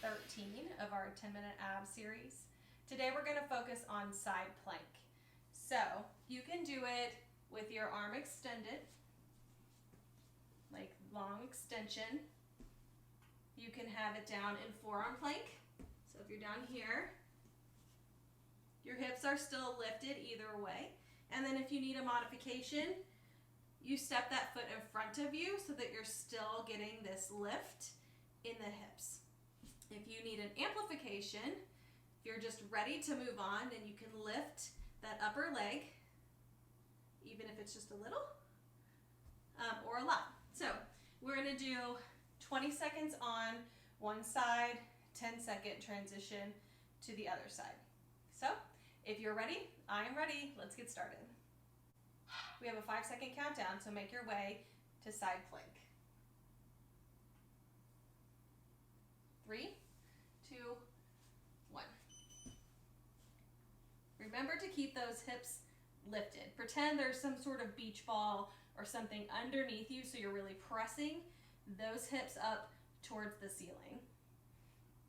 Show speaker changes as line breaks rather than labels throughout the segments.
13 of our 10-minute ab series. Today we're going to focus on side plank. So you can do it with your arm extended, like long extension. You can have it down in forearm plank. So if you're down here, your hips are still lifted either way. And then if you need a modification, you step that foot in front of you so that you're still getting this lift in the hips. If you need an amplification, if you're just ready to move on, then you can lift that upper leg, even if it's just a little or a lot. So we're going to do 20 seconds on one side, 10-second transition to the other side. So if you're ready, I am ready. Let's get started. We have a 5-second countdown, so make your way to side plank. 3, 2, 1. Remember to keep those hips lifted. Pretend there's some sort of beach ball or something underneath you, so you're really pressing those hips up towards the ceiling.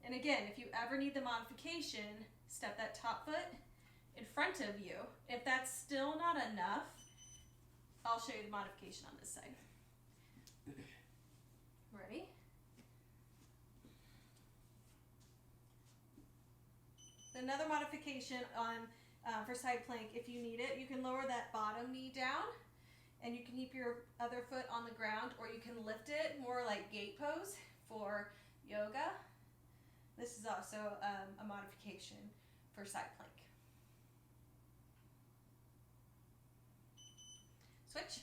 And again, if you ever need the modification, step that top foot in front of you. If that's still not enough, I'll show you the modification on this side. Ready? Another modification on for side plank, if you need it, you can lower that bottom knee down and you can keep your other foot on the ground, or you can lift it more like gate pose for yoga. This is also a modification for side plank. Switch.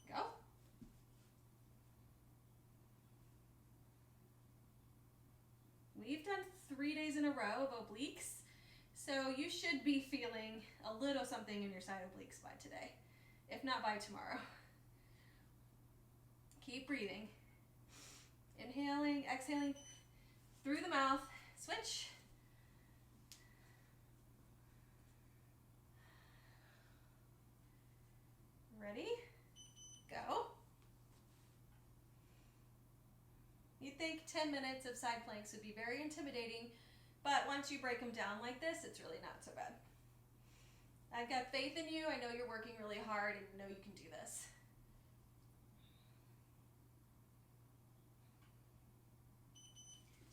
Go. We've done 3 days in a row of obliques, so you should be feeling a little something in your side obliques by today, if not by tomorrow. Keep breathing. Inhaling, exhaling through the mouth. Switch. Ready? Go. You'd think 10 minutes of side planks would be very intimidating, but once you break them down like this, it's really not so bad. I've got faith in you. I know you're working really hard and know you can do this.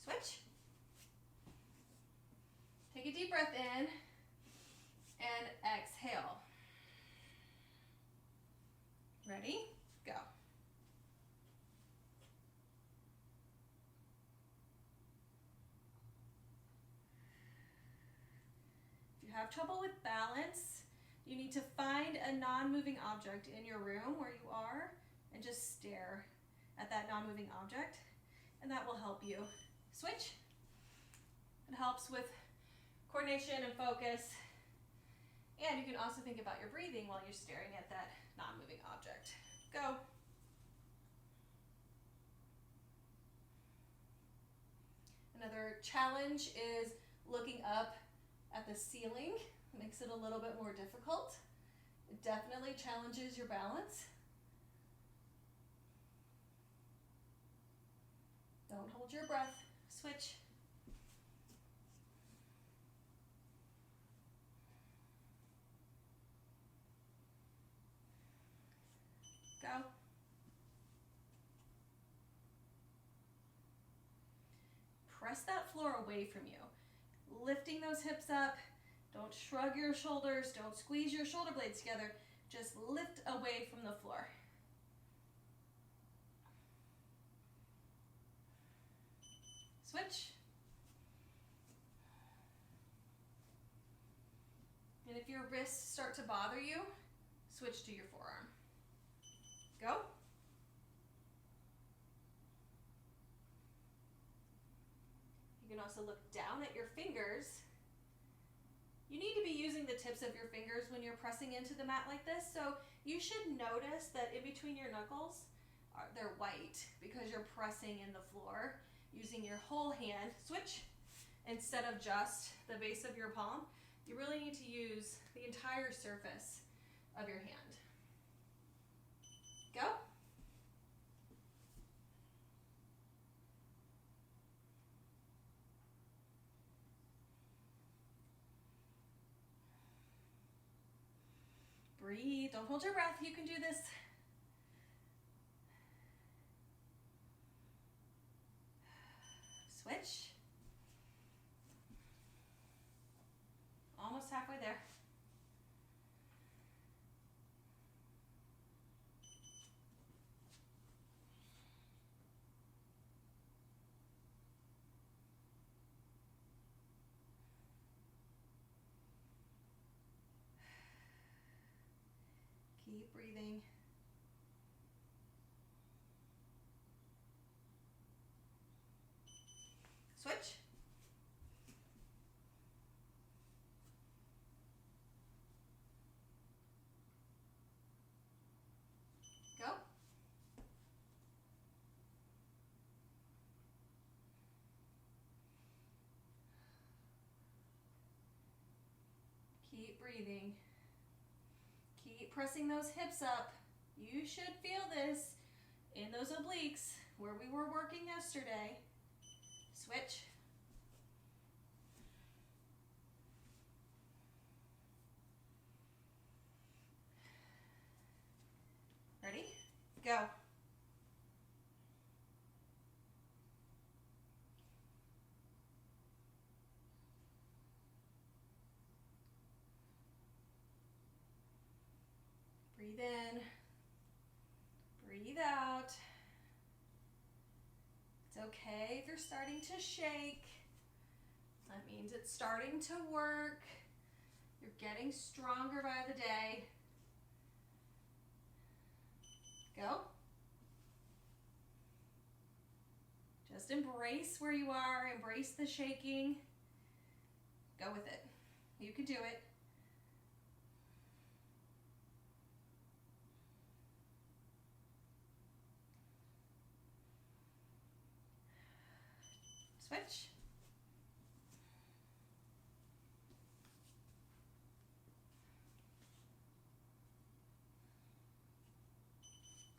Switch. Take a deep breath in and exhale. Ready? Go. If you have trouble with balance, you need to find a non-moving object in your room where you are and just stare at that non-moving object, and that will help you. Switch. It helps with coordination and focus, and you can also think about your breathing while you're staring at that non-moving object. Go. Another challenge is looking up at the ceiling. It makes it a little bit more difficult. It definitely challenges your balance. Don't hold your breath. Switch. Go. Press that floor away from you. Lifting those hips up. Don't shrug your shoulders. Don't squeeze your shoulder blades together. Just lift away from the floor. Switch. And if your wrists start to bother you, switch to your forearm. Go. You can also look down at your fingers. You need to be using the tips of your fingers when you're pressing into the mat like this, so you should notice that in between your knuckles, they're white because you're pressing in the floor using your whole hand. Switch. Instead of just the base of your palm, you really need to use the entire surface of your hand. Go. Breathe. Don't hold your breath. You can do this. Switch. Almost halfway there. Keep breathing. Switch. Go. Keep breathing. Keep pressing those hips up. You should feel this in those obliques where we were working yesterday. Switch. Ready? Go. Breathe in. Breathe out. It's okay if you're starting to shake. That means it's starting to work. You're getting stronger by the day. Go. Just embrace where you are. Embrace the shaking. Go with it. You can do it. Switch.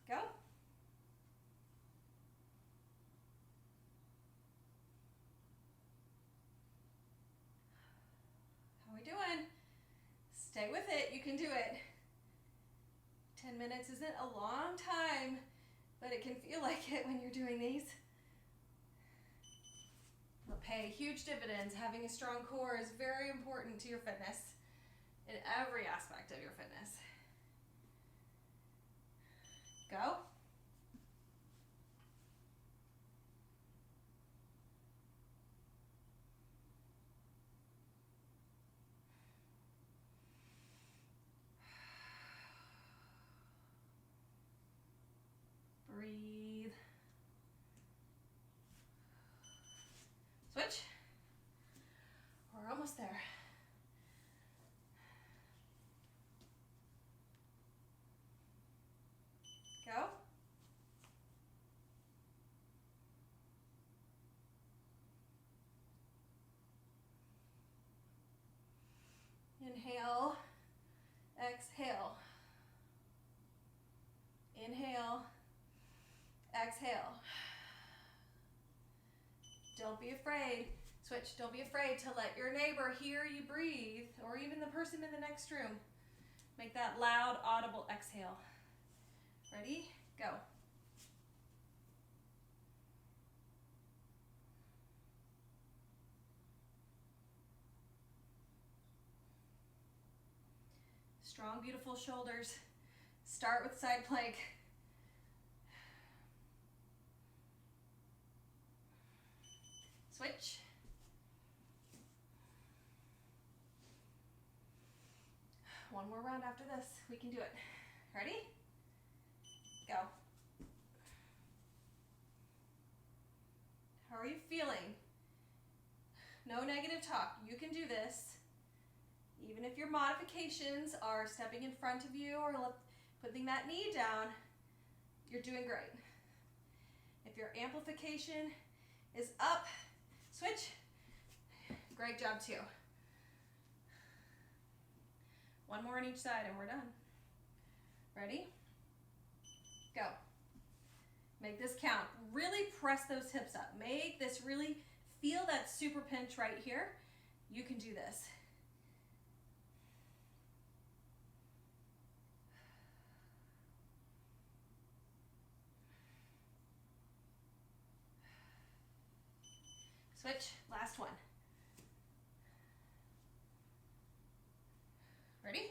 Go. How are we doing? Stay with it. You can do it. 10 minutes isn't a long time, but it can feel like it when you're doing these. They'll pay huge dividends. Having a strong core is very important to your fitness in every aspect of your fitness. Go. Breathe. Switch. We're almost there. Go. Inhale. Exhale. Inhale. Exhale. Don't be afraid. Switch. Don't be afraid to let your neighbor hear you breathe, or even the person in the next room. Make that loud, audible exhale. Ready? Go. Strong, beautiful shoulders. Start with side plank. Switch. One more round after this. We can do it. Ready? Go. How are you feeling? No negative talk. You can do this. Even if your modifications are stepping in front of you or putting that knee down, you're doing great. If your amplification is up, switch. Great job too. One more on each side and we're done. Ready? Go. Make this count. Really press those hips up. Make this really feel that super pinch right here. You can do this. Switch, last one. Ready?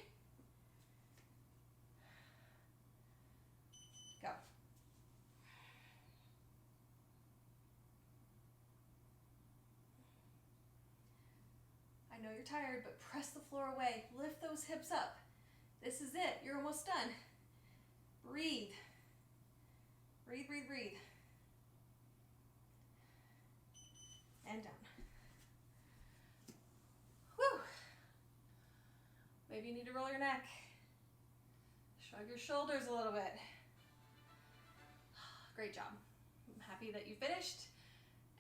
Go. I know you're tired, but press the floor away. Lift those hips up. This is it. You're almost done. Breathe. Breathe, breathe, breathe. And down. Whew. Maybe you need to roll your neck. Shrug your shoulders a little bit. Great job. I'm happy that you finished.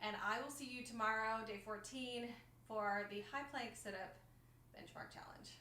And I will see you tomorrow, day 14, for the high plank sit-up benchmark challenge.